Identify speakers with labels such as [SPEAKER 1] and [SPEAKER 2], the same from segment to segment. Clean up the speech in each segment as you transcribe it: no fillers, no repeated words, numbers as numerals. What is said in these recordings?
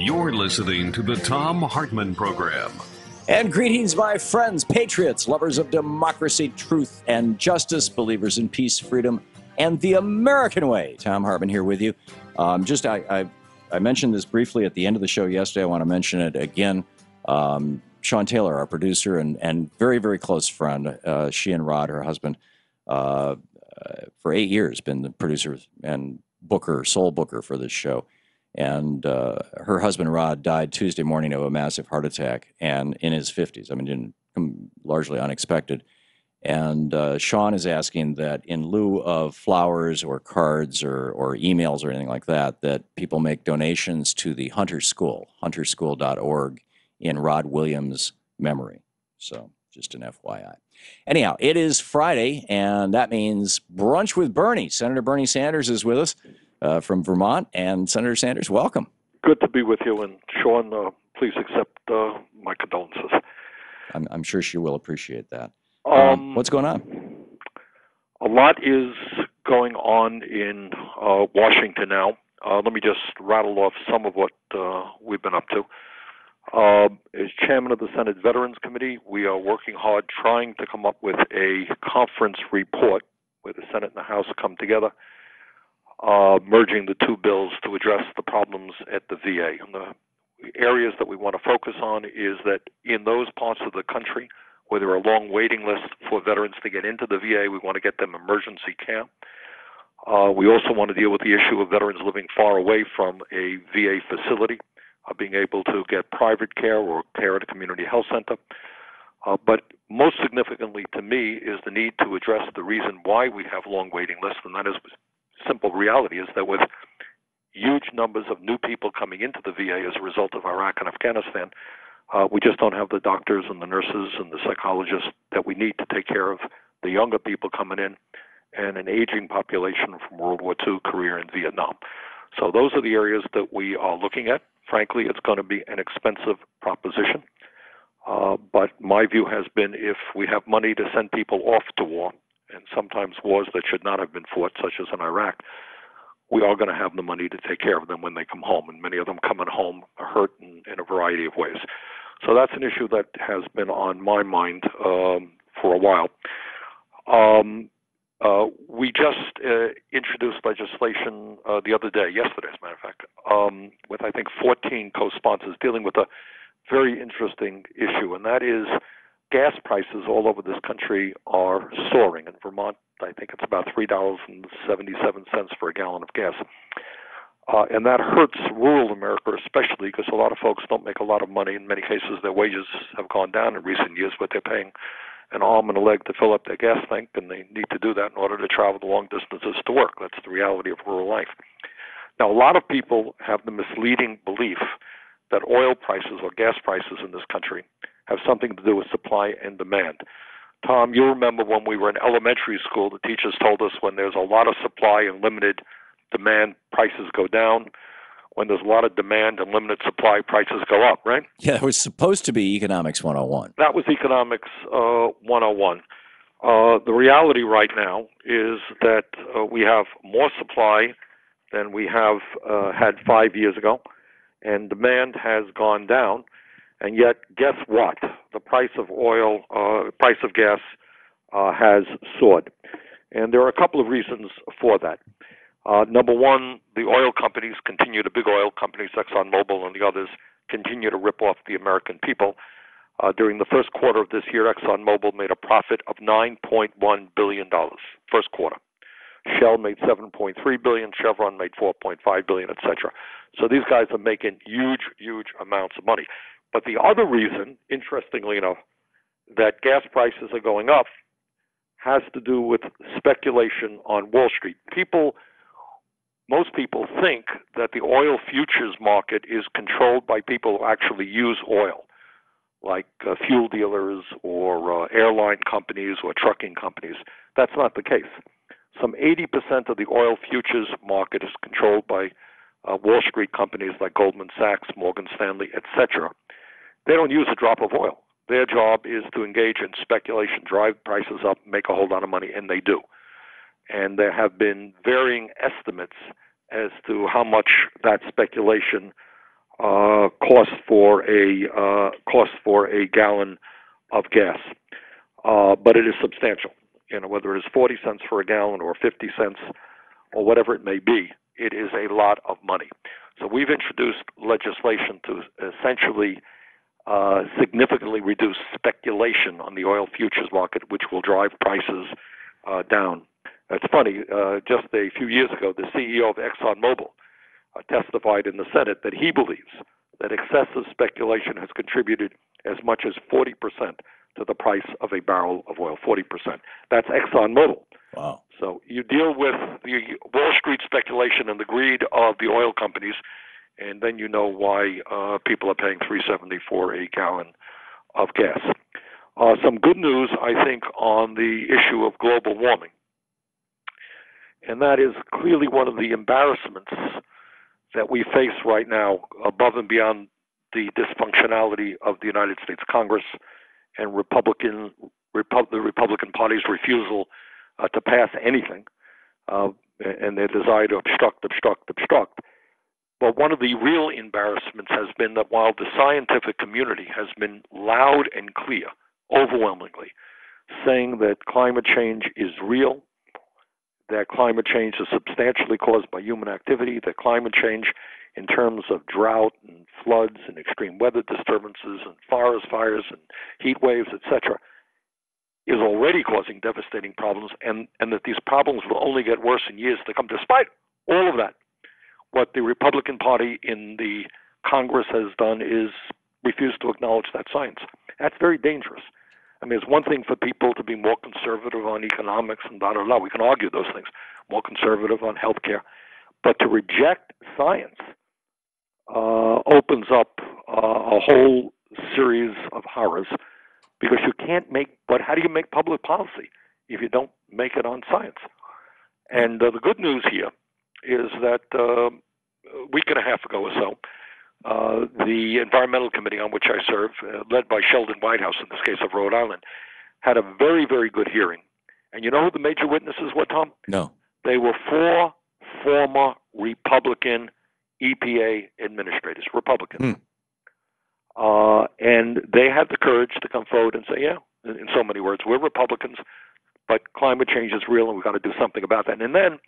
[SPEAKER 1] You're listening to the Thom Hartmann Program.
[SPEAKER 2] And greetings, my friends, patriots, lovers of democracy, truth, and justice, believers in peace, freedom, and the American way. Thom Hartmann here with you. I mentioned this briefly at the end of the show yesterday. I want to mention it again. Sean Taylor, our producer and very, very close friend, she and Rod, her husband, for 8 years, been the producer and sole booker for this show. And her husband, Rod, died Tuesday morning of a massive heart attack, and in his 50s. I mean, didn't come largely unexpected. And Sean is asking that in lieu of flowers or cards or emails or anything like that, that people make donations to the Hunter School, hunterschool.org, in Rod Williams' memory. So just an FYI. Anyhow, it is Friday, and that means Brunch with Bernie. Senator Bernie Sanders is with us. From Vermont, and Senator Sanders, welcome.
[SPEAKER 3] Good to be with you, and Sean, please accept my condolences.
[SPEAKER 2] I'm sure she will appreciate that. What's going on?
[SPEAKER 3] A lot is going on in Washington now. Let me just rattle off some of what we've been up to. As chairman of the Senate Veterans Committee, we are working hard trying to come up with a conference report where the Senate and the House come together, merging the two bills to address the problems at the VA. And the areas that we want to focus on is that in those parts of the country where there are long waiting lists for veterans to get into the VA, we want to get them emergency care. We also want to deal with the issue of veterans living far away from a VA facility, being able to get private care or care at a community health center. But most significantly to me is the need to address the reason why we have long waiting lists, and that is simple reality is that with huge numbers of new people coming into the VA as a result of Iraq and Afghanistan, we just don't have the doctors and the nurses and the psychologists that we need to take care of the younger people coming in and an aging population from World War II, Korea, and Vietnam. So those are the areas that we are looking at. Frankly, it's going to be an expensive proposition. But my view has been if we have money to send people off to war, and sometimes wars that should not have been fought, such as in Iraq, we are going to have the money to take care of them when they come home, and many of them coming home are hurt in a variety of ways. So that's an issue that has been on my mind for a while. We just introduced legislation yesterday, as a matter of fact, with I think 14 co-sponsors dealing with a very interesting issue, and that is gas prices all over this country are soaring. In Vermont, I think it's about $3.77 for a gallon of gas. And that hurts rural America especially because a lot of folks don't make a lot of money. In many cases, their wages have gone down in recent years, but they're paying an arm and a leg to fill up their gas tank, and they need to do that in order to travel the long distances to work. That's the reality of rural life. Now, a lot of people have the misleading belief that oil prices or gas prices in this country have something to do with supply and demand. Tom, you remember when we were in elementary school, the teachers told us when there's a lot of supply and limited demand, prices go down. When there's a lot of demand and limited supply, prices go up, right?
[SPEAKER 2] Yeah, it was supposed to be Economics 101.
[SPEAKER 3] That was Economics 101. The reality right now is that we have more supply than we have had 5 years ago, and demand has gone down. And yet, guess what? The price of oil, price of gas has soared. And there are a couple of reasons for that. Number one, the oil companies continue, the big oil companies, ExxonMobil and the others, continue to rip off the American people. During the first quarter of this year, ExxonMobil made a profit of $9.1 billion, first quarter. Shell made $7.3 billion, Chevron made $4.5 billion, et cetera. So these guys are making huge, huge amounts of money. But the other reason, interestingly enough, that gas prices are going up has to do with speculation on Wall Street. Most people think that the oil futures market is controlled by people who actually use oil, like fuel dealers or airline companies or trucking companies. That's not the case. Some 80% of the oil futures market is controlled by Wall Street companies like Goldman Sachs, Morgan Stanley, etc. They don't use a drop of oil. Their job is to engage in speculation, drive prices up, make a whole lot of money, and they do. And there have been varying estimates as to how much that speculation cost for a gallon of gas, but it is substantial. Whether it is 40 cents for a gallon or 50 cents or whatever it may be, it is a lot of money. So we've introduced legislation to essentially significantly reduce speculation on the oil futures market, which will drive prices down. It's funny, just a few years ago, the CEO of ExxonMobil testified in the Senate that he believes that excessive speculation has contributed as much as 40% to the price of a barrel of oil, 40%. That's ExxonMobil.
[SPEAKER 2] Wow.
[SPEAKER 3] So you deal with the Wall Street speculation and the greed of the oil companies, and then you know why people are paying $3.70 for a gallon of gas. Some good news, I think, on the issue of global warming, and that is clearly one of the embarrassments that we face right now, above and beyond the dysfunctionality of the United States Congress and the Republican Party's refusal to pass anything, and their desire to obstruct. But one of the real embarrassments has been that while the scientific community has been loud and clear, overwhelmingly, saying that climate change is real, that climate change is substantially caused by human activity, that climate change in terms of drought and floods and extreme weather disturbances and forest fires and heat waves, etc., is already causing devastating problems, and that these problems will only get worse in years to come. Despite all of that, what the Republican Party in the Congress has done is refuse to acknowledge that science. That's very dangerous. I mean, it's one thing for people to be more conservative on economics and blah, blah, blah. We can argue those things. More conservative on healthcare. But to reject science opens up a whole series of horrors, because you can't make, but how do you make public policy if you don't make it on science? And the good news here is that a week and a half ago or so, the Environmental Committee on which I serve, led by Sheldon Whitehouse, in this case of Rhode Island, had a very, very good hearing. And you know who the major witnesses were, Tom?
[SPEAKER 2] No.
[SPEAKER 3] They were 4 former Republican EPA administrators, Republicans. And they had the courage to come forward and say, yeah, in so many words, we're Republicans, but climate change is real and we've got to do something about that. And then a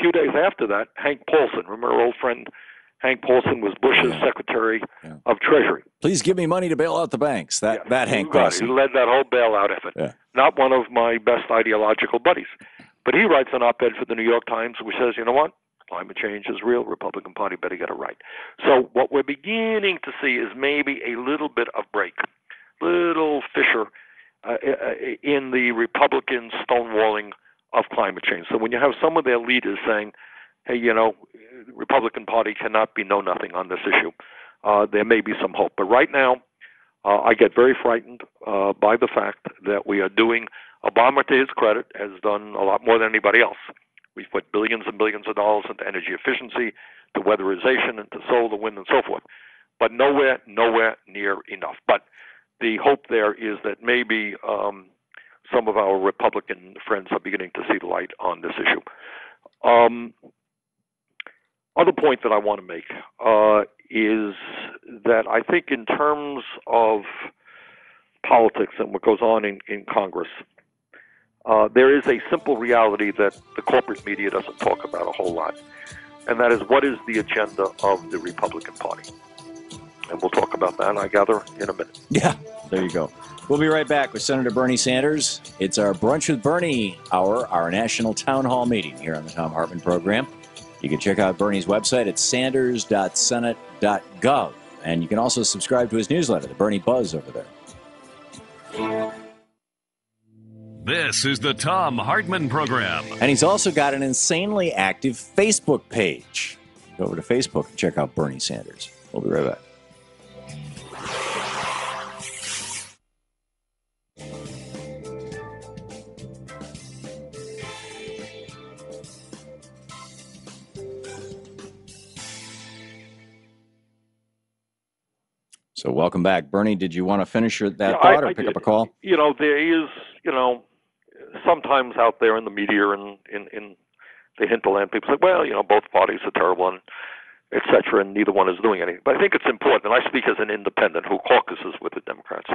[SPEAKER 3] few days after that, Hank Paulson, remember our old friend Hank Paulson was Bush's Secretary of Treasury.
[SPEAKER 2] Please give me money to bail out the banks. That Hank Paulson.
[SPEAKER 3] He led that whole bailout effort.
[SPEAKER 2] Yeah.
[SPEAKER 3] Not one of my best ideological buddies. But he writes an op-ed for the New York Times which says, you know what? Climate change is real. Republican Party better get it right. So what we're beginning to see is maybe a little bit of break, little fissure in the Republican stonewalling of climate change. So when you have some of their leaders saying, hey, you know, the Republican Party cannot be know-nothing on this issue, there may be some hope. But right now, I get very frightened by the fact that we are doing, Obama, to his credit, has done a lot more than anybody else. We've put billions and billions of dollars into energy efficiency, to weatherization, into solar, wind, and so forth. But nowhere near enough. But the hope there is that maybe some of our Republican friends are beginning to see the light on this issue. Other point that I want to make is that I think in terms of politics and what goes on in Congress, there is a simple reality that the corporate media doesn't talk about a whole lot, and that is what is the agenda of the Republican Party. And we'll talk about that, I gather, in a minute.
[SPEAKER 2] Yeah, there you go. We'll be right back with Senator Bernie Sanders. It's our Brunch with Bernie hour, our national town hall meeting here on the Thom Hartmann Program. You can check out Bernie's website at sanders.senate.gov. And you can also subscribe to his newsletter, the Bernie Buzz, over there.
[SPEAKER 1] This is the Thom Hartmann Program.
[SPEAKER 2] And he's also got an insanely active Facebook page. Go over to Facebook and check out Bernie Sanders. We'll be right back. So welcome back. Bernie, did you want to finish that thought or pick up a call?
[SPEAKER 3] You know, there is, sometimes out there in the media and in the hinterland, people say, well, both parties are terrible. And etc., and neither one is doing anything. But I think it's important, and I speak as an independent who caucuses with the Democrats,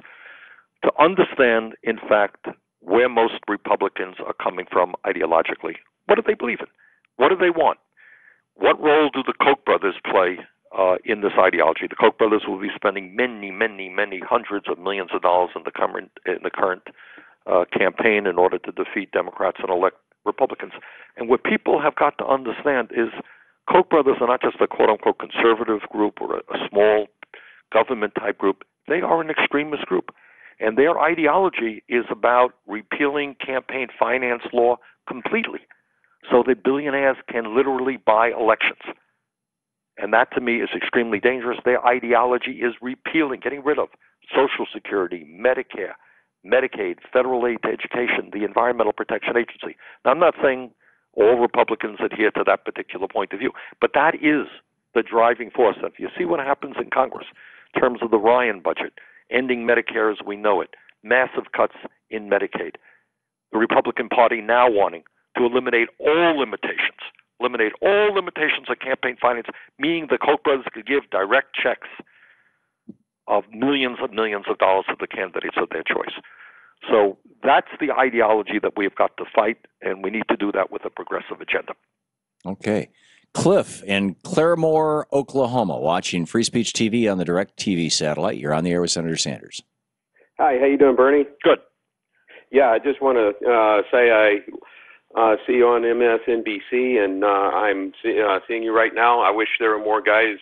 [SPEAKER 3] to understand, in fact, where most Republicans are coming from ideologically. What do they believe in? What do they want? What role do the Koch brothers play in this ideology? The Koch brothers will be spending many hundreds of millions of dollars in the current campaign in order to defeat Democrats and elect Republicans. And what people have got to understand is Koch brothers are not just a quote-unquote conservative group or a small government-type group. They are an extremist group. And their ideology is about repealing campaign finance law completely so that billionaires can literally buy elections. And that, to me, is extremely dangerous. Their ideology is repealing, getting rid of Social Security, Medicare, Medicaid, federal aid to education, the Environmental Protection Agency. Now, I'm not saying all Republicans adhere to that particular point of view, but that is the driving force. If you see what happens in Congress in terms of the Ryan budget, ending Medicare as we know it, massive cuts in Medicaid, the Republican Party now wanting to eliminate all limitations of campaign finance, meaning the Koch brothers could give direct checks of millions of dollars to the candidates of their choice. So that's the ideology that we've got to fight, and we need to do that with a progressive agenda.
[SPEAKER 2] Okay. Cliff in Claremore, Oklahoma, watching Free Speech TV on the Direct TV satellite. You're on the air with Senator Sanders.
[SPEAKER 4] Hi, how you doing, Bernie?
[SPEAKER 3] Good.
[SPEAKER 4] Yeah, I just want to say I see you on MSNBC, and I'm seeing you right now. I wish there were more guys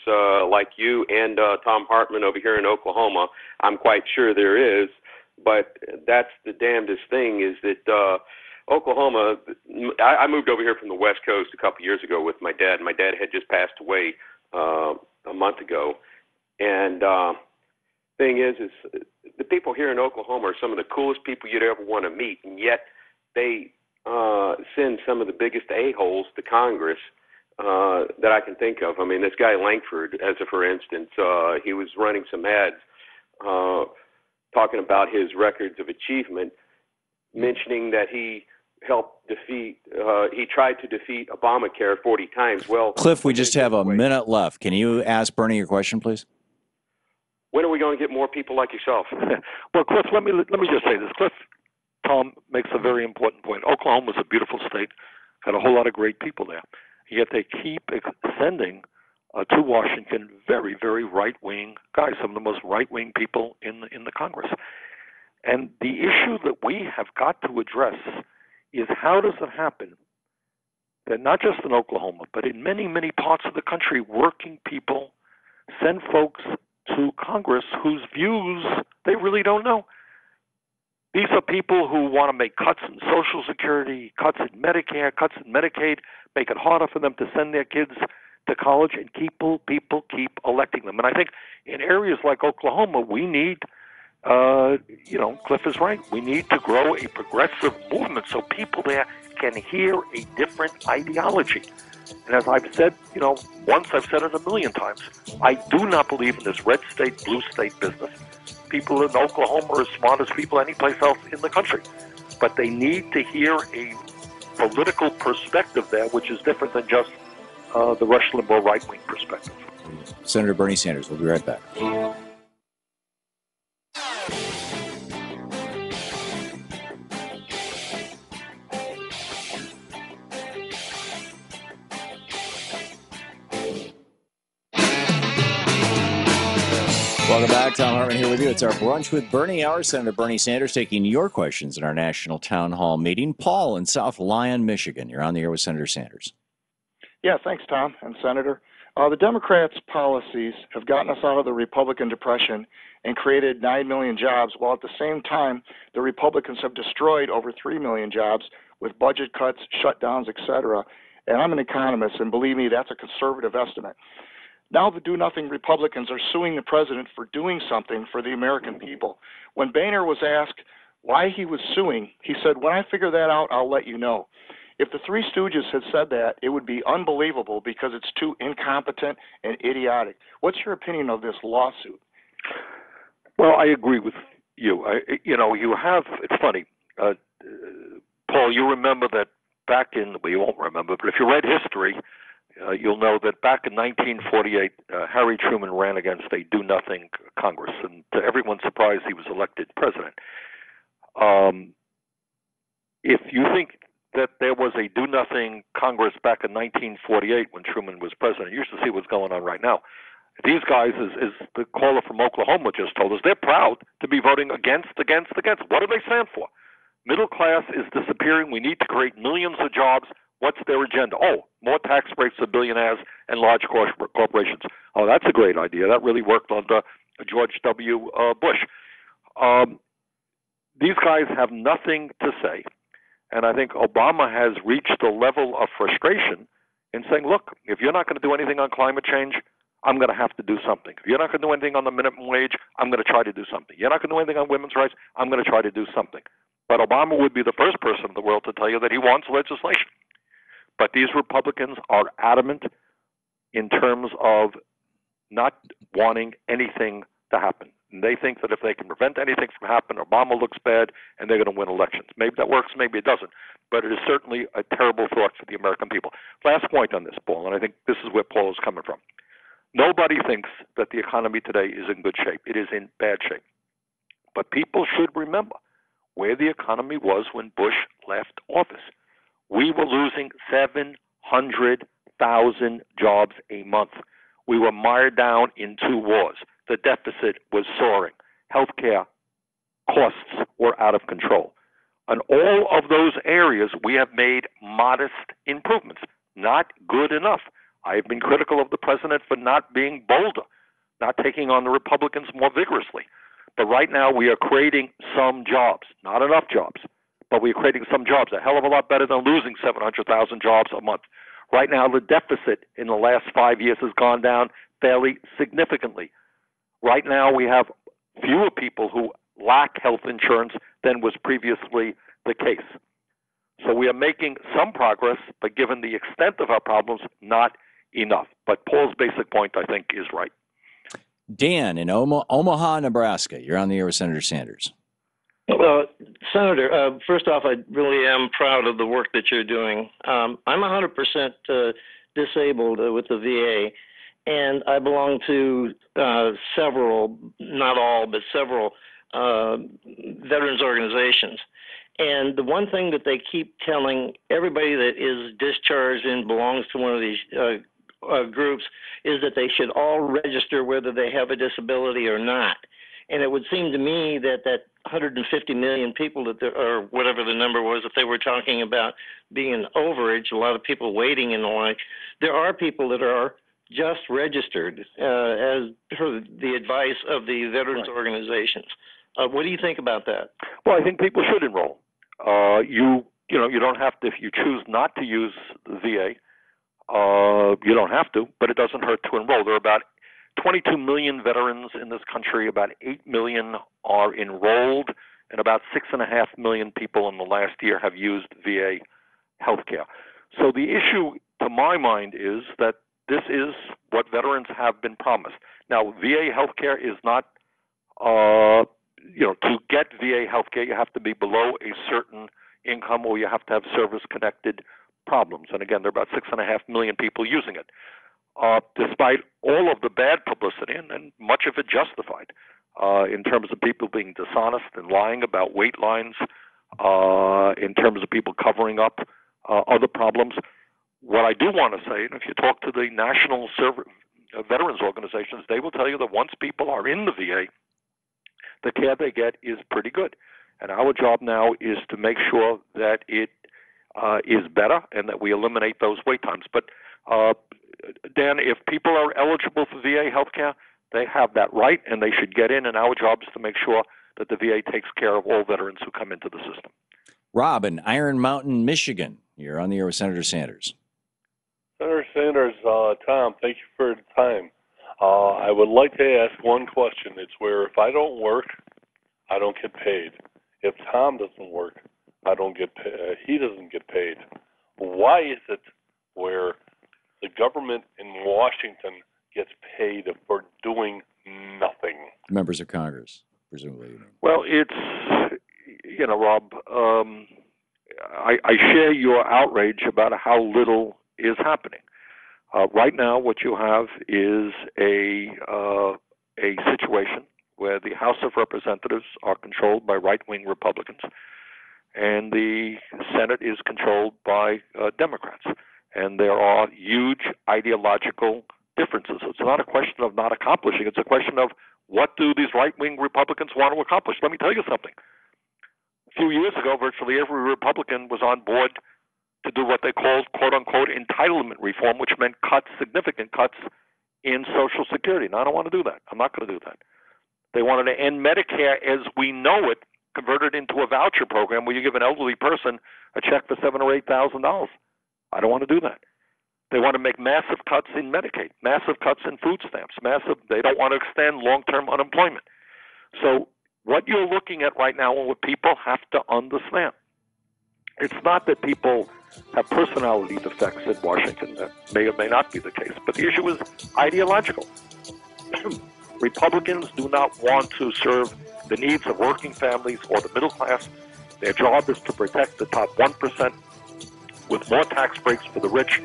[SPEAKER 4] like you and Thom Hartmann over here in Oklahoma. I'm quite sure there is, but that's the damnedest thing is that Oklahoma, I moved over here from the West Coast a couple years ago with my dad. My dad had just passed away a month ago. And thing is the people here in Oklahoma are some of the coolest people you'd ever want to meet, and yet they send some of the biggest a-holes to Congress that I can think of. I mean, this guy Langford, as a for instance, he was running some ads talking about his records of achievement, mentioning that he helped defeat, he tried to defeat Obamacare 40 times. Well,
[SPEAKER 2] Cliff, we just have a minute left. Can you ask Bernie your question, please?
[SPEAKER 4] When are we going to get more people like yourself?
[SPEAKER 3] Well, Cliff, let me just say this. Cliff, Tom makes a very important point. Oklahoma's a beautiful state, got a whole lot of great people there. Yet they keep sending to Washington very, very right-wing guys, some of the most right-wing people in the Congress. And the issue that we have got to address is how does it happen that not just in Oklahoma, but in many, many parts of the country, working people send folks to Congress whose views they really don't know. These are people who want to make cuts in Social Security, cuts in Medicare, cuts in Medicaid, make it harder for them to send their kids to college, and people keep electing them. And I think in areas like Oklahoma, we need, Cliff is right, we need to grow a progressive movement so people there can hear a different ideology. And as I've said, once I've said it a million times, I do not believe in this red state, blue state business. People in Oklahoma are as smart as people anyplace else in the country. But they need to hear a political perspective there, which is different than just the Rush Limbaugh right-wing perspective.
[SPEAKER 2] Senator Bernie Sanders, we'll be right back. Welcome back. Thom Hartmann here with you. It's our Brunch with Bernie hour. Senator Bernie Sanders taking your questions in our national town hall meeting. Paul in South Lyon, Michigan. You're on the air with Senator Sanders.
[SPEAKER 5] Yeah, thanks, Tom and Senator. The Democrats' policies have gotten us out of the Republican depression and created 9 million jobs, while at the same time, the Republicans have destroyed over 3 million jobs with budget cuts, shutdowns, etc. And I'm an economist, and believe me, that's a conservative estimate. Now the do-nothing Republicans are suing the president for doing something for the American people. When Boehner was asked why he was suing, he said, "When I figure that out, I'll let you know." If the Three Stooges had said that, it would be unbelievable because it's too incompetent and idiotic. What's your opinion of this lawsuit?
[SPEAKER 3] Well, I agree with you. It's funny, Paul, you remember that back in, well, you won't remember, but if you read history, you'll know that back in 1948, Harry Truman ran against a do-nothing Congress, and to everyone's surprise, he was elected president. If you think that there was a do-nothing Congress back in 1948 when Truman was president, you should see what's going on right now. These guys, as the caller from Oklahoma just told us, they're proud to be voting against. What do they stand for? Middle class is disappearing. We need to create millions of jobs. What's their agenda? Oh, more tax breaks for billionaires and large corporations. Oh, that's a great idea. That really worked under George W. Bush. These guys have nothing to say. And I think Obama has reached a level of frustration in saying, look, if you're not going to do anything on climate change, I'm going to have to do something. If you're not going to do anything on the minimum wage, I'm going to try to do something. You're not going to do anything on women's rights, I'm going to try to do something. But Obama would be the first person in the world to tell you that he wants legislation. But these Republicans are adamant in terms of not wanting anything to happen. And they think that if they can prevent anything from happening, Obama looks bad and they're going to win elections. Maybe that works, maybe it doesn't. But it is certainly a terrible thought for the American people. Last point on this, Paul, and I think this is where Paul is coming from. Nobody thinks that the economy today is in good shape. It is in bad shape. But people should remember where the economy was when Bush left office. We were losing 700,000 jobs a month. We were mired down in 2 wars. The deficit was soaring. Healthcare costs were out of control. On all of those areas, we have made modest improvements, not good enough. I have been critical of the president for not being bolder, not taking on the Republicans more vigorously. But right now, we are creating some jobs, not enough jobs, but we are creating some jobs, a hell of a lot better than losing 700,000 jobs a month. Right now, the deficit in the last 5 years has gone down fairly significantly. Right now, we have fewer people who lack health insurance than was previously the case. So we are making some progress, but given the extent of our problems, not enough. But Paul's basic point, I think, is right.
[SPEAKER 2] Dan in Omaha, Nebraska. You're on the air with Senator Sanders.
[SPEAKER 6] Well, Senator, first off, I really am proud of the work that you're doing. I'm 100% disabled with the VA, and I belong to several, not all, but several veterans organizations. And the one thing that they keep telling everybody that is discharged and belongs to one of these groups is that they should all register whether they have a disability or not. And it would seem to me that 150 million people, or whatever the number was, that they were talking about being an overage, a lot of people waiting in the line, there are people that are just registered as per the advice of the veterans organizations. What do you think about that?
[SPEAKER 3] Well, I think people should enroll. You don't have to, if you choose not to use the VA, you don't have to, but it doesn't hurt to enroll. There are about 22 million veterans in this country. About 8 million are enrolled, and about 6.5 million people in the last year have used VA healthcare. So the issue, to my mind, is that this is what veterans have been promised. Now, VA healthcare is not, to get VA healthcare, you have to be below a certain income or you have to have service-connected problems. And again, there are about 6.5 million people using it. Despite all of the bad publicity, and much of it justified, in terms of people being dishonest and lying about wait lines, in terms of people covering up other problems, what I do want to say, and if you talk to the national veterans organizations, they will tell you that once people are in the VA, the care they get is pretty good. And our job now is to make sure that it is better and that we eliminate those wait times. But, Dan, if people are eligible for VA health care, they have that right and they should get in, and our job is to make sure that the VA takes care of all veterans who come into the system.
[SPEAKER 2] Rob in Iron Mountain, Michigan. You're on the air with Senator Sanders.
[SPEAKER 7] Senator Sanders, Tom, thank you for the time. I would like to ask one question. It's where if I don't work, I don't get paid. If Tom doesn't work, I don't get paid. He doesn't get paid. Why is it where the government in Washington gets paid for doing nothing?
[SPEAKER 2] Members of Congress, presumably.
[SPEAKER 3] Well, it's, Rob, I share your outrage about how little is happening. Right now, what you have is a situation where the House of Representatives are controlled by right-wing Republicans, and the Senate is controlled by Democrats. And there are huge ideological differences. It's not a question of not accomplishing. It's a question of what do these right-wing Republicans want to accomplish. Let me tell you something. A few years ago, virtually every Republican was on board to do what they called, quote-unquote, entitlement reform, which meant significant cuts in Social Security. Now, I don't want to do that. I'm not going to do that. They wanted to end Medicare as we know it, converted into a voucher program where you give an elderly person a check for $7,000 or $8,000. I don't want to do that. They want to make massive cuts in Medicaid, massive cuts in food stamps, they don't want to extend long-term unemployment. So what you're looking at right now and what people have to understand, it's not that people have personality defects in Washington. That may or may not be the case. But the issue is ideological. Republicans do not want to serve the needs of working families or the middle class. Their job is to protect the top 1% with more tax breaks for the rich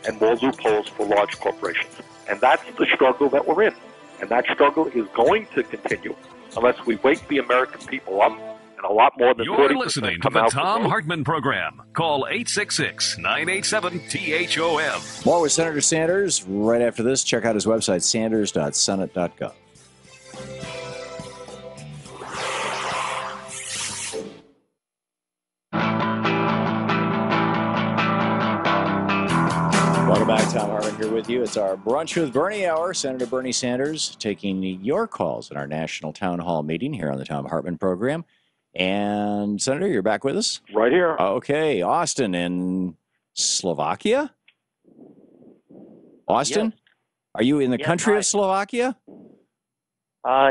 [SPEAKER 3] and more loopholes for large corporations. And that's the struggle that we're in. And that struggle is going to continue unless we wake the American people up. And a lot more than 40%
[SPEAKER 1] You're listening to
[SPEAKER 3] come
[SPEAKER 1] the
[SPEAKER 3] out
[SPEAKER 1] Thom
[SPEAKER 3] to vote.
[SPEAKER 1] Hartmann Program. Call 866-987-THOM.
[SPEAKER 2] More with Senator Sanders right after this. Check out his website, sanders.senate.gov. Welcome back. Thom Hartmann here with you. It's our Brunch with Bernie hour. Senator Bernie Sanders taking your calls in our national town hall meeting here on the Thom Hartmann Program. And, Senator, you're back with us?
[SPEAKER 3] Right here.
[SPEAKER 2] Okay. Austin in Slovakia? Austin?
[SPEAKER 8] Yes.
[SPEAKER 2] Are you in the
[SPEAKER 8] Yes,
[SPEAKER 2] country
[SPEAKER 8] hi.
[SPEAKER 2] of Slovakia?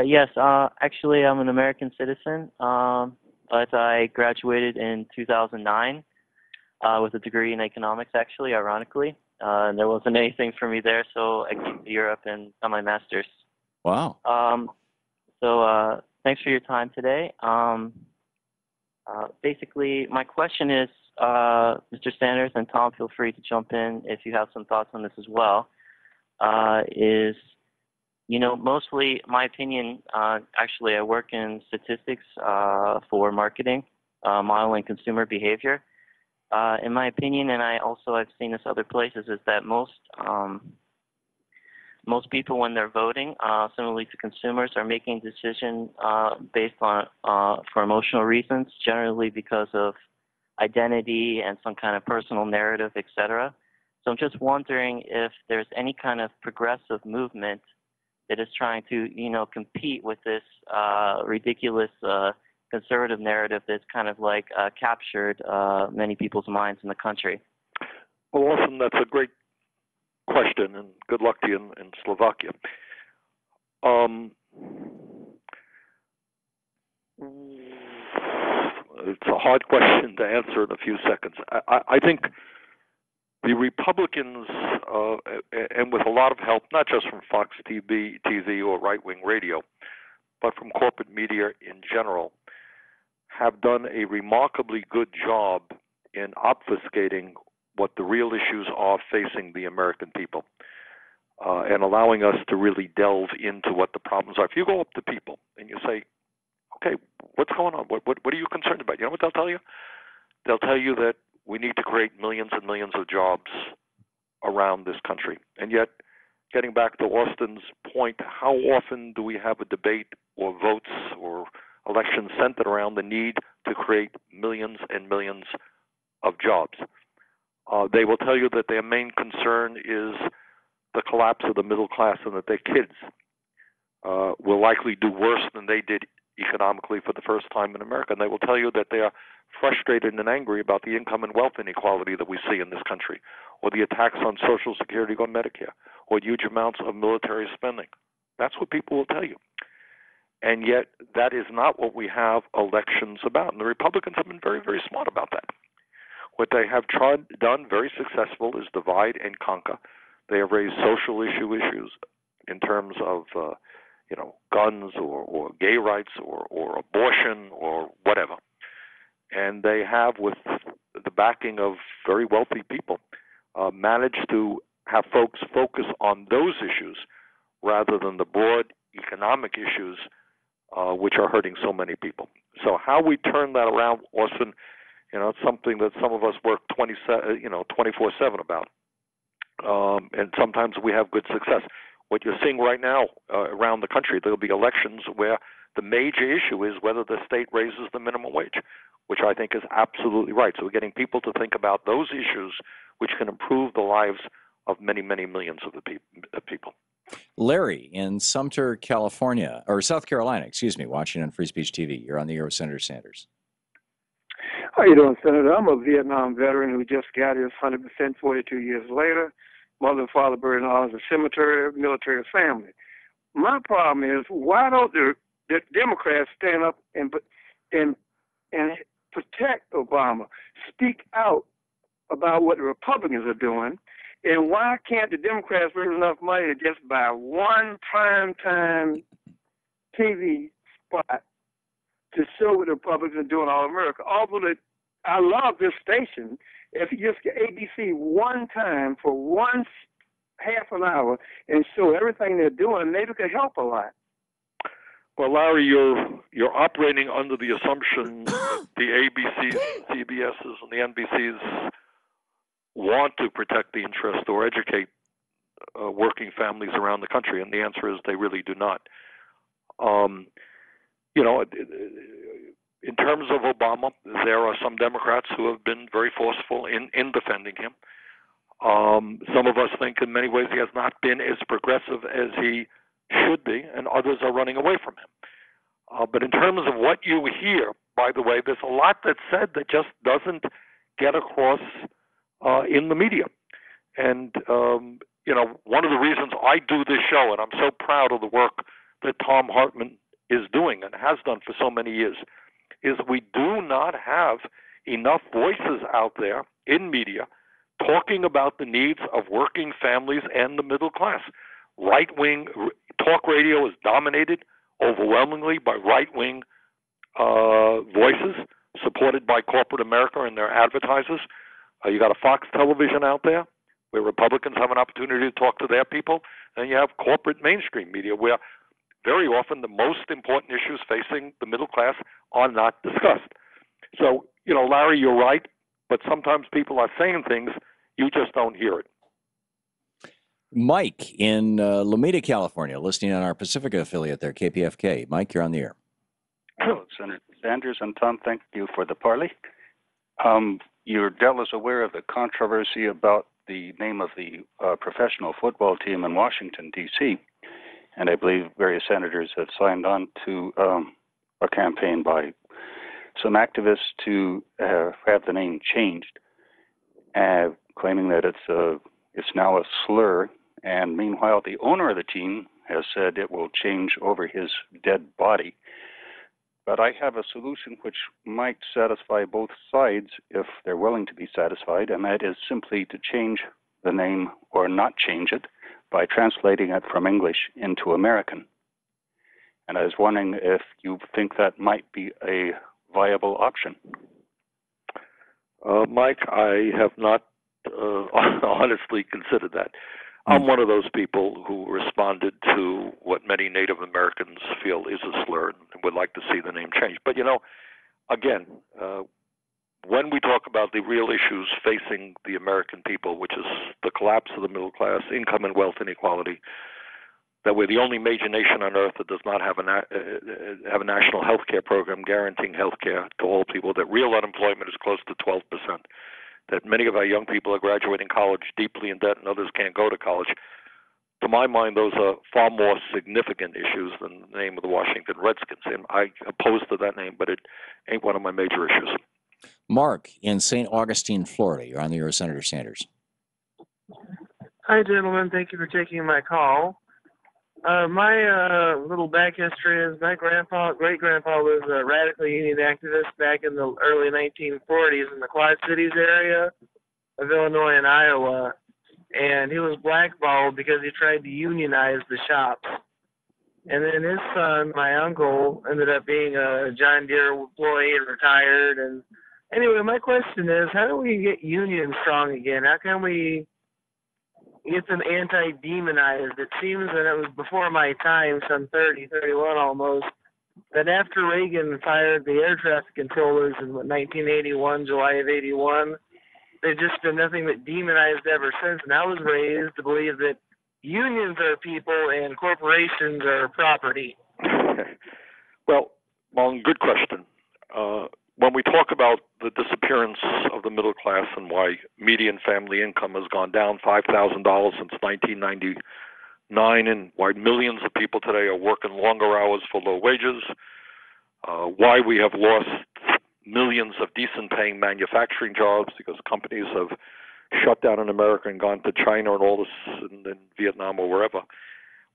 [SPEAKER 8] Yes. Actually, I'm an American citizen, but I graduated in 2009 with a degree in economics, actually, ironically. And there wasn't anything for me there, so I came to Europe and got my master's.
[SPEAKER 2] Wow.
[SPEAKER 8] So thanks for your time today. Basically, my question is, Mr. Sanders and Tom, feel free to jump in if you have some thoughts on this as well, mostly my opinion, actually I work in statistics for marketing, modeling consumer behavior. In my opinion, and I've seen this other places, is that most people, when they're voting, similarly to consumers, are making decisions based on for emotional reasons, generally because of identity and some kind of personal narrative, etc. So I'm just wondering if there's any kind of progressive movement that is trying to, compete with this ridiculous conservative narrative that's kind of like captured many people's minds in the country.
[SPEAKER 3] Well, Austin, that's a great question, and good luck to you in Slovakia. It's a hard question to answer in a few seconds. I think the Republicans, and with a lot of help, not just from Fox TV or right-wing radio, but from corporate media in general, have done a remarkably good job in obfuscating what the real issues are facing the American people, and allowing us to really delve into what the problems are. If you go up to people and you say, okay, what's going on? What are you concerned about? You know what they'll tell you? They'll tell you that we need to create millions and millions of jobs around this country. And yet, getting back to Austin's point, how often do we have a debate or votes or elections centered around the need to create millions and millions of jobs? They will tell you that their main concern is the collapse of the middle class and that their kids will likely do worse than they did economically for the first time in America. And they will tell you that they are frustrated and angry about the income and wealth inequality that we see in this country, or the attacks on Social Security or Medicare, or huge amounts of military spending. That's what people will tell you. And yet, that is not what we have elections about. And the Republicans have been very, very smart about that. What they have done very successful is divide and conquer. They have raised social issues in terms of guns or gay rights or abortion or whatever. And they have, with the backing of very wealthy people, managed to have folks focus on those issues rather than the broad economic issues which are hurting so many people. So how we turn that around, Austin, it's something that some of us work 24/7 about, and sometimes we have good success. What you're seeing right now around the country, there'll be elections where the major issue is whether the state raises the minimum wage, which I think is absolutely right. So we're getting people to think about those issues which can improve the lives of many, many millions of people.
[SPEAKER 2] Larry in Sumter, California, or South Carolina, watching on Free Speech TV. You're on the air with Senator Sanders.
[SPEAKER 9] How you doing, Senator? I'm a Vietnam veteran who just got his 100% 42 years later. Mother and father buried in all the cemetery, military family. My problem is, why don't the Democrats stand up and protect Obama, speak out about what the Republicans are doing, and why can't the Democrats raise enough money to just buy one primetime TV spot to show what the Republicans are doing all America? Although I love this station, if you just get ABC one time for one half an hour and show everything they're doing, maybe it could help a lot.
[SPEAKER 3] Well, Larry, you're operating under the assumption that the ABCs, CBSs, and the NBCs want to protect the interest or educate working families around the country, and the answer is they really do not. In terms of Obama, there are some Democrats who have been very forceful in defending him. Some of us think in many ways he has not been as progressive as he should be, and others are running away from him. But in terms of what you hear, by the way, there's a lot that's said that just doesn't get across in the media. And, one of the reasons I do this show, and I'm so proud of the work that Thom Hartmann is doing and has done for so many years, is we do not have enough voices out there in media talking about the needs of working families and the middle class. Right-wing talk radio is dominated overwhelmingly by right-wing voices supported by corporate America and their advertisers. You got a Fox television out there where Republicans have an opportunity to talk to their people, and you have corporate mainstream media where very often the most important issues facing the middle class are not discussed. So, Larry, you're right, but sometimes people are saying things, you just don't hear it.
[SPEAKER 2] Mike in Lomita, California, listening on our Pacifica affiliate there, KPFK. Mike, you're on the air.
[SPEAKER 10] Hello, Senator Sanders and Tom. Thank you for the parley. You're doubtless aware of the controversy about the name of the professional football team in Washington, D.C., and I believe various senators have signed on to a campaign by some activists to have the name changed, claiming that it's now a slur. And meanwhile, the owner of the team has said it will change over his dead body. But I have a solution which might satisfy both sides if they're willing to be satisfied, and that is simply to change the name or not change it by translating it from English into American. And I was wondering if you think that might be a viable option.
[SPEAKER 3] Mike, I have not honestly considered that. I'm one of those people who responded to what many Native Americans feel is a slur and would like to see the name changed. But, again, when we talk about the real issues facing the American people, which is the collapse of the middle class, income and wealth inequality, that we're the only major nation on earth that does not have a national health care program guaranteeing health care to all people, that real unemployment is close to 12%, that many of our young people are graduating college deeply in debt and others can't go to college. To my mind, those are far more significant issues than the name of the Washington Redskins. And I oppose to that name, but it ain't one of my major issues.
[SPEAKER 2] Mark in St. Augustine, Florida. You're on the air with Senator Sanders.
[SPEAKER 11] Hi, gentlemen. Thank you for taking my call. My little back history is my great-grandpa was a radical union activist back in the early 1940s in the Quad Cities area of Illinois and Iowa, and he was blackballed because he tried to unionize the shops. And then his son, my uncle, ended up being a John Deere employee and retired. And anyway, my question is, how do we get unions strong again? How can we gets them anti-demonized. It seems that it was before my time, some 30, 31 almost, that after Reagan fired the air traffic controllers in 1981, July of 81, they've just been nothing but demonized ever since. And I was raised to believe that unions are people and corporations are property.
[SPEAKER 3] Well, good question. When we talk about the disappearance of the middle class and why median family income has gone down $5,000 since 1999, and why millions of people today are working longer hours for low wages, why we have lost millions of decent-paying manufacturing jobs because companies have shut down in America and gone to China and all this, and Vietnam or wherever.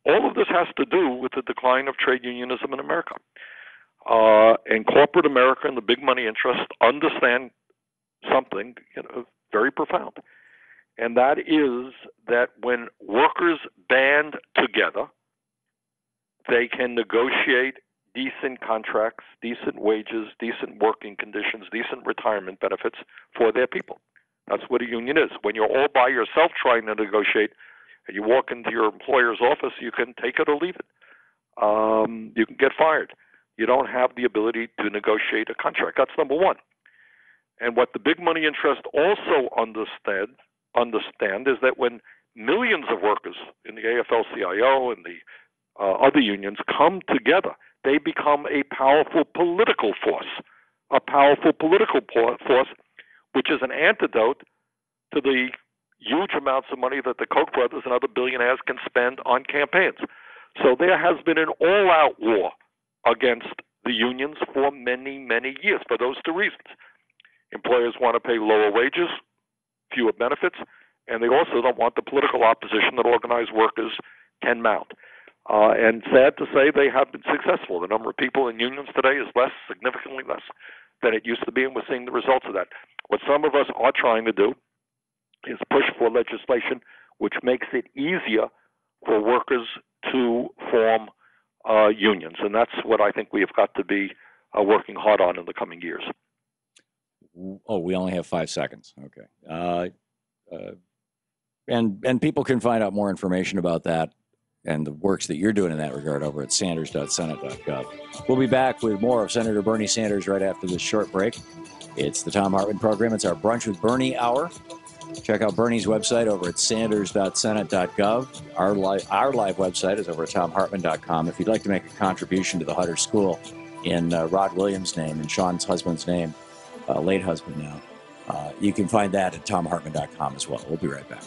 [SPEAKER 3] All of this has to do with the decline of trade unionism in America. And corporate America and the big money interests understand something very profound. And that is that when workers band together, they can negotiate decent contracts, decent wages, decent working conditions, decent retirement benefits for their people. That's what a union is. When you're all by yourself trying to negotiate, and you walk into your employer's office, you can take it or leave it. You can get fired. You don't have the ability to negotiate a contract. That's number one. And what the big money interests also understand is that when millions of workers in the AFL-CIO and the other unions come together, they become a powerful political force, which is an antidote to the huge amounts of money that the Koch brothers and other billionaires can spend on campaigns. So there has been an all-out war against the unions for many, many years for those two reasons. Employers want to pay lower wages, fewer benefits, and they also don't want the political opposition that organized workers can mount. And sad to say, they have been successful. The number of people in unions today is less, significantly less than it used to be, and we're seeing the results of that. What some of us are trying to do is push for legislation which makes it easier for workers to form unions. And that's what I think we have got to be working hard on in the coming years.
[SPEAKER 2] Oh, we only have 5 seconds. Okay. And people can find out more information about that and the works that you're doing in that regard over at sanders.senate.gov. We'll be back with more of Senator Bernie Sanders right after this short break. It's the Thom Hartmann Program. It's our Brunch with Bernie hour. Check out Bernie's website over at sanders.senate.gov. Our live website is over at thomhartmann.com. If you'd like to make a contribution to the Hutter School in Rod Williams' name and Sean's husband's name, late husband now, you can find that at thomhartmann.com as well. We'll be right back.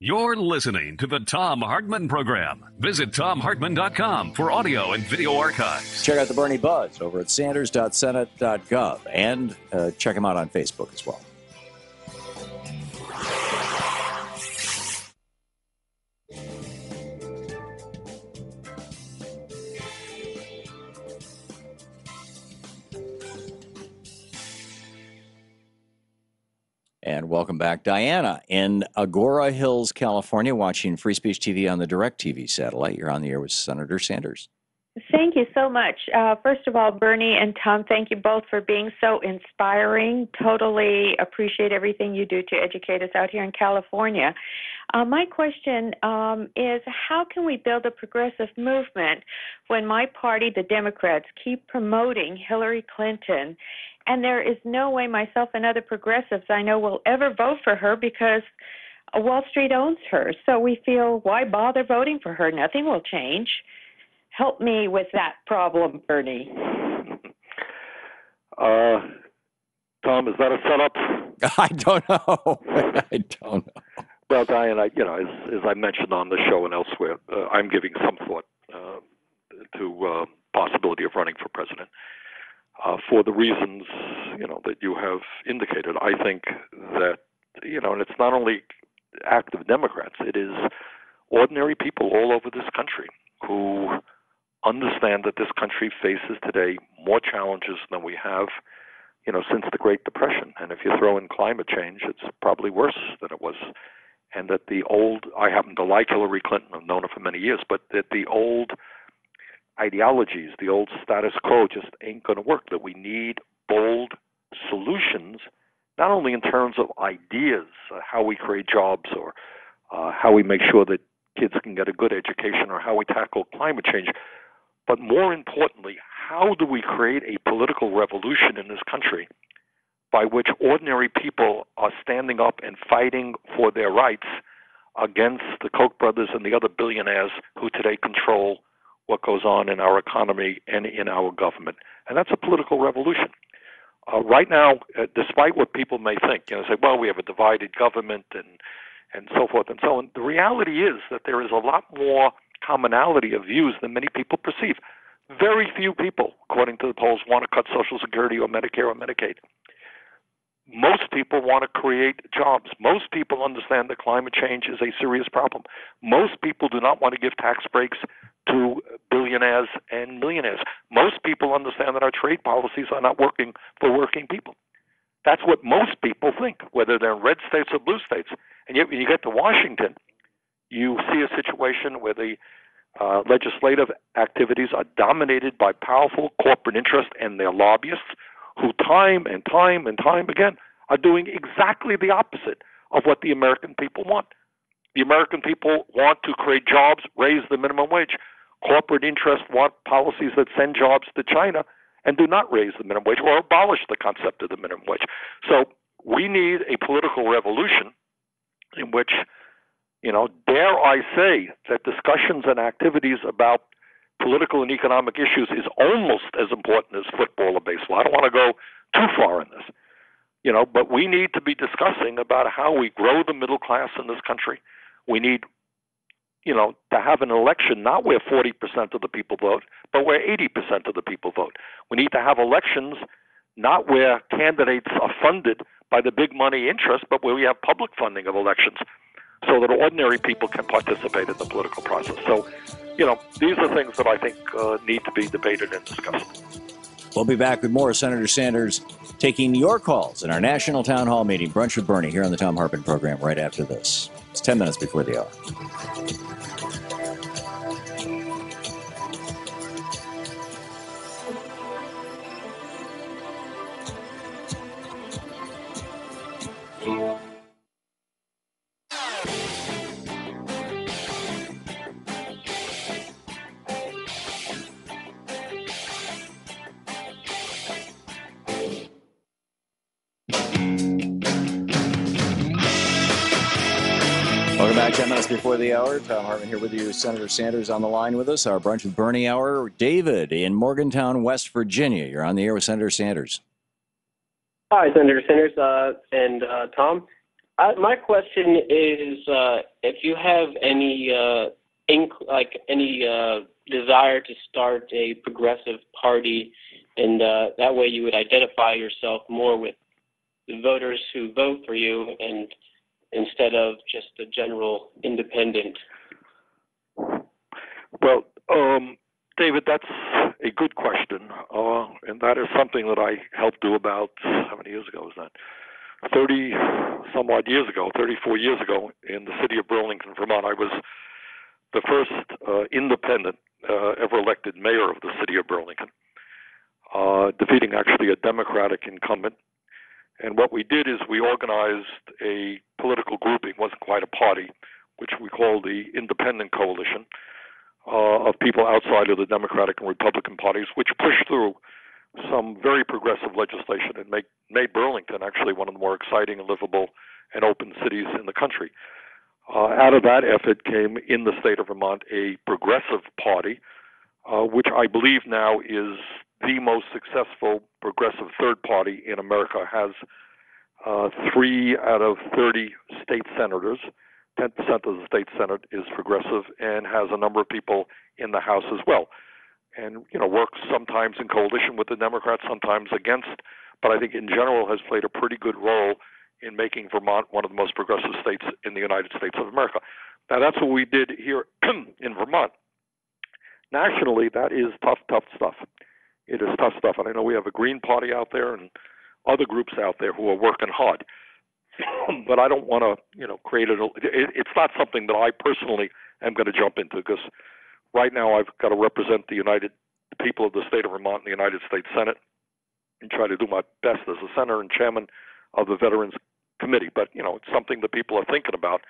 [SPEAKER 1] You're listening to the Thom Hartmann Program. Visit thomhartmann.com for audio and video archives.
[SPEAKER 2] Check out the Bernie Buzz over at sanders.senate.gov and check him out on Facebook as well. And welcome back, Diana, in Agora Hills, California, watching Free Speech TV on the DirecTV satellite. You're on the air with Senator Sanders.
[SPEAKER 12] Thank you so much. First of all, Bernie and Tom, thank you both for being so inspiring. Totally appreciate everything you do to educate us out here in California. My question is, how can we build a progressive movement when my party, the Democrats, keep promoting Hillary Clinton, and there is no way myself and other progressives I know will ever vote for her because Wall Street owns her. So we feel, why bother voting for her? Nothing will change. Help me with that problem, Bernie.
[SPEAKER 3] Tom, is that a setup?
[SPEAKER 2] I don't know. I don't know.
[SPEAKER 3] Well, Diane, as I mentioned on the show and elsewhere, I'm giving some thought to possibility of running for president for the reasons, that you have indicated. I think that, and it's not only active Democrats, it is ordinary people all over this country who understand that this country faces today more challenges than we have, since the Great Depression. And if you throw in climate change, it's probably worse than it was. And that I happen to like Hillary Clinton, I've known her for many years, but that the old ideologies, the old status quo just ain't going to work, that we need bold solutions not only in terms of ideas, how we create jobs or how we make sure that kids can get a good education or how we tackle climate change, but more importantly, how do we create a political revolution in this country by which ordinary people are standing up and fighting for their rights against the Koch brothers and the other billionaires who today control what goes on in our economy and in our government. And that's a political revolution. Right now, despite what people may think, say, well, we have a divided government and so forth and so on, the reality is that there is a lot more commonality of views than many people perceive. Very few people, according to the polls, want to cut Social Security or Medicare or Medicaid. Most people want to create jobs. Most people understand that climate change is a serious problem. Most people do not want to give tax breaks to billionaires and millionaires. Most people understand that our trade policies are not working for working people. That's what most people think, whether they're in red states or blue states. And yet when you get to Washington, you see a situation where the legislative activities are dominated by powerful corporate interests and their lobbyists who time and time and time again are doing exactly the opposite of what the American people want. The American people want to create jobs, raise the minimum wage. Corporate interests want policies that send jobs to China and do not raise the minimum wage or abolish the concept of the minimum wage. So we need a political revolution in which, dare I say that discussions and activities about political and economic issues is almost as important as football or baseball. I don't want to go too far in this, but we need to be discussing about how we grow the middle class in this country. We need, to have an election not where 40% of the people vote, but where 80% of the people vote. We need to have elections not where candidates are funded by the big money interest, but where we have public funding of elections so that ordinary people can participate in the political process. So, these are things that I think need to be debated and discussed.
[SPEAKER 2] We'll be back with more Senator Sanders taking your calls in our National Town Hall meeting, Brunch with Bernie, here on the Thom Hartmann Program right after this. It's 10 minutes before the hour. Welcome back. 10 minutes before the hour. Thom Hartmann here with you. Senator Sanders on the line with us. Our Brunch with Bernie hour. David in Morgantown, West Virginia. You're on the air with Senator Sanders.
[SPEAKER 13] Hi, Senator Sanders and Tom. My question is if you have any desire to start a progressive party, and that way you would identify yourself more with the voters who vote for you and instead of just a general independent?
[SPEAKER 3] Well, David, that's a good question, and that is something that I helped do about, how many years ago was that? 34 years ago in the city of Burlington, Vermont. I was the first independent ever elected mayor of the city of Burlington, defeating actually a Democratic incumbent. And what we did is we organized a political grouping, wasn't quite a party, which we called the Independent Coalition of people outside of the Democratic and Republican parties, which pushed through some very progressive legislation and made Burlington actually one of the more exciting and livable and open cities in the country. Out of that effort came, in the state of Vermont, a progressive party, which I believe now is the most successful progressive third party in America, has 3 out of 30 state senators. 10% of the state senate is progressive and has a number of people in the House as well. And, works sometimes in coalition with the Democrats, sometimes against, but I think in general has played a pretty good role in making Vermont one of the most progressive states in the United States of America. Now, that's what we did here in Vermont. Nationally, that is tough stuff. It is tough stuff. And I know we have a Green Party out there and other groups out there who are working hard. But I don't want to, create it. It's not something that I personally am going to jump into, because right now I've got to represent the people of the state of Vermont in the United States Senate and try to do my best as a senator and chairman of the Veterans Committee. But, it's something that people are thinking about,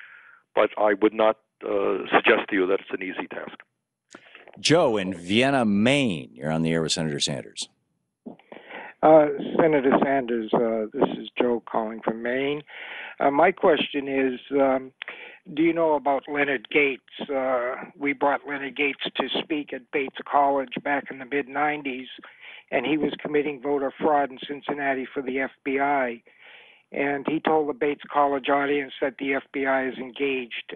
[SPEAKER 3] but I would not suggest to you that it's an easy task.
[SPEAKER 2] Joe in Vienna, Maine. You're on the air with Senator Sanders.
[SPEAKER 14] Senator Sanders, this is Joe calling from Maine. My question is, do you know about Leonard Gates? We brought Leonard Gates to speak at Bates College back in the mid-'90s, and he was committing voter fraud in Cincinnati for the FBI. And he told the Bates College audience that the FBI is engaged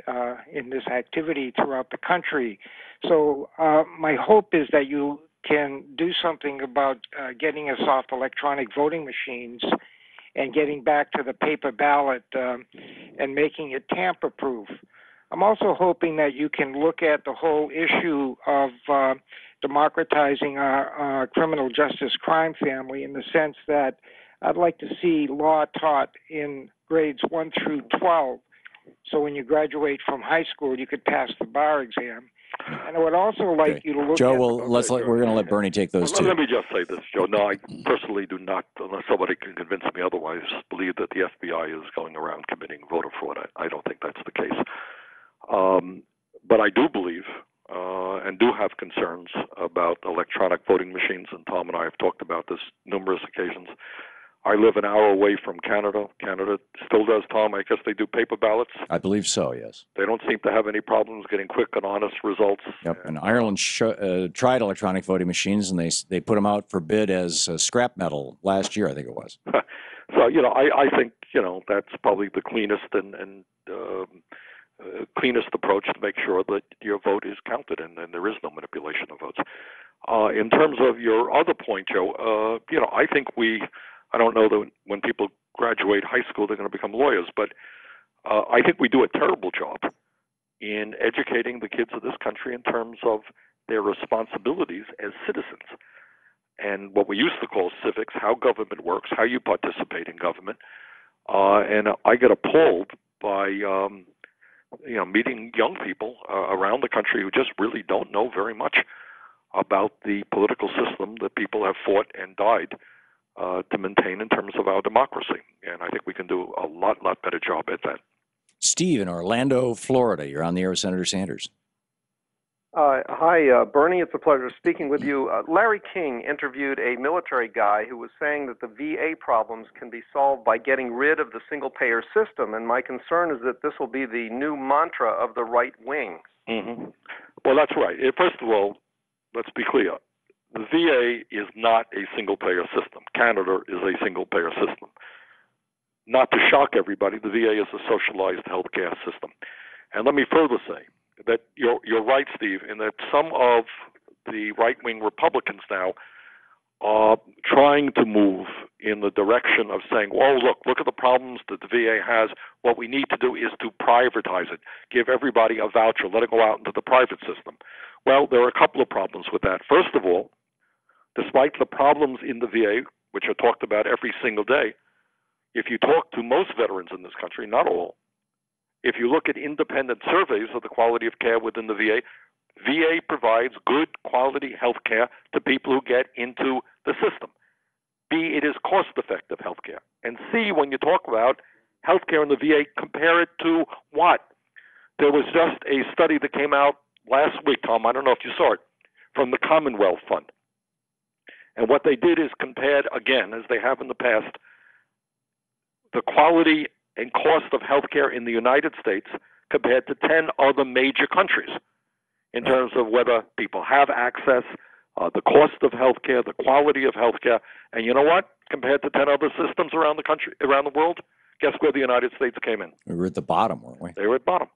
[SPEAKER 14] in this activity throughout the country. So my hope is that you can do something about getting us off electronic voting machines and getting back to the paper ballot and making it tamper-proof. I'm also hoping that you can look at the whole issue of democratizing our criminal justice crime family in the sense that I'd like to see law taught in grades 1 through 12, so when you graduate from high school, you could pass the bar exam. And I would also like you to look
[SPEAKER 2] Joe,
[SPEAKER 14] at...
[SPEAKER 2] we're going to let Bernie take those two.
[SPEAKER 3] Let me just say this, Joe. No, I personally do not, unless somebody can convince me otherwise, believe that the FBI is going around committing voter fraud. I don't think that's the case. But I do believe and do have concerns about electronic voting machines, and Tom and I have talked about this numerous occasions. I live an hour away from Canada. Canada still does, Tom. I guess they do paper ballots.
[SPEAKER 2] I believe so, yes.
[SPEAKER 3] They don't seem to have any problems getting quick and honest results.
[SPEAKER 2] Yep, and Ireland tried electronic voting machines, and they put them out for bid as scrap metal last year, I think it was.
[SPEAKER 3] So, I think, that's probably the cleanest and cleanest approach to make sure that your vote is counted and there is no manipulation of votes. In terms of your other point, Joe, I think I don't know that when people graduate high school they're going to become lawyers, but I think we do a terrible job in educating the kids of this country in terms of their responsibilities as citizens and what we used to call civics, how government works, how you participate in government. And I get appalled by meeting young people around the country who just really don't know very much about the political system that people have fought and died to maintain in terms of our democracy. And I think we can do a lot better job at that.
[SPEAKER 2] Steve in Orlando, Florida. You're on the air with Senator Sanders.
[SPEAKER 15] Hi, Bernie. It's a pleasure speaking with you. Larry King interviewed a military guy who was saying that the VA problems can be solved by getting rid of the single-payer system, and my concern is that this will be the new mantra of the right wing.
[SPEAKER 3] Mm-hmm. Well, that's right. First of all, let's be clear. The VA is not a single-payer system. Canada is a single-payer system. Not to shock everybody, the VA is a socialized healthcare system. And let me further say that you're right, Steve, in that some of the right-wing Republicans now are trying to move in the direction of saying, well, look at the problems that the VA has. What we need to do is to privatize it, give everybody a voucher, let it go out into the private system. Well, there are a couple of problems with that. First of all, despite the problems in the VA, which are talked about every single day, if you talk to most veterans in this country, not all, if you look at independent surveys of the quality of care within the VA provides good quality health care to people who get into the system. B, it is cost-effective health care. And C, when you talk about health care in the VA, compare it to what? There was just a study that came out last week, Tom, I don't know if you saw it, from the Commonwealth Fund. And what they did is compared, again, as they have in the past, the quality and cost of healthcare in the United States compared to 10 other major countries in terms of whether people have access, the cost of healthcare, the quality of healthcare. And you know what? Compared to 10 other systems around the country, around the world, guess where the United States came in?
[SPEAKER 2] We were at the bottom, weren't we?
[SPEAKER 3] They were at bottom.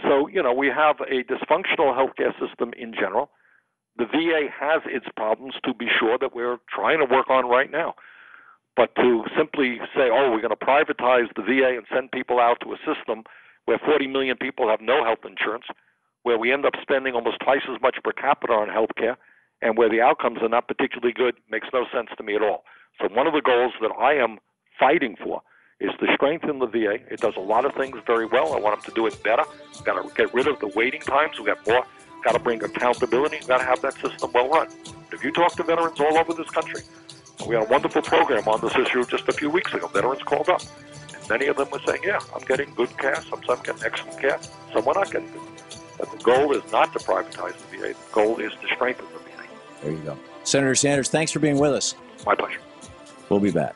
[SPEAKER 3] So, we have a dysfunctional healthcare system in general. The VA has its problems, to be sure, that we're trying to work on right now. But to simply say, we're going to privatize the VA and send people out to a system where 40 million people have no health insurance, where we end up spending almost twice as much per capita on health care, and where the outcomes are not particularly good, makes no sense to me at all. So one of the goals that I am fighting for is to strengthen the VA. It does a lot of things very well. I want them to do it better. We've got to get rid of the waiting times. We've got more. Got to bring accountability. We've got to have that system well run. If you talk to veterans all over this country, We had a wonderful program on this issue just a few weeks ago. Veterans called up. And many of them were saying, yeah, I'm getting good care. Some getting excellent care. Some are not getting good. But the goal is not to privatize the VA. The goal is to strengthen the VA.
[SPEAKER 2] There you go. Senator Sanders, thanks for being with us.
[SPEAKER 3] My pleasure.
[SPEAKER 2] We'll be back.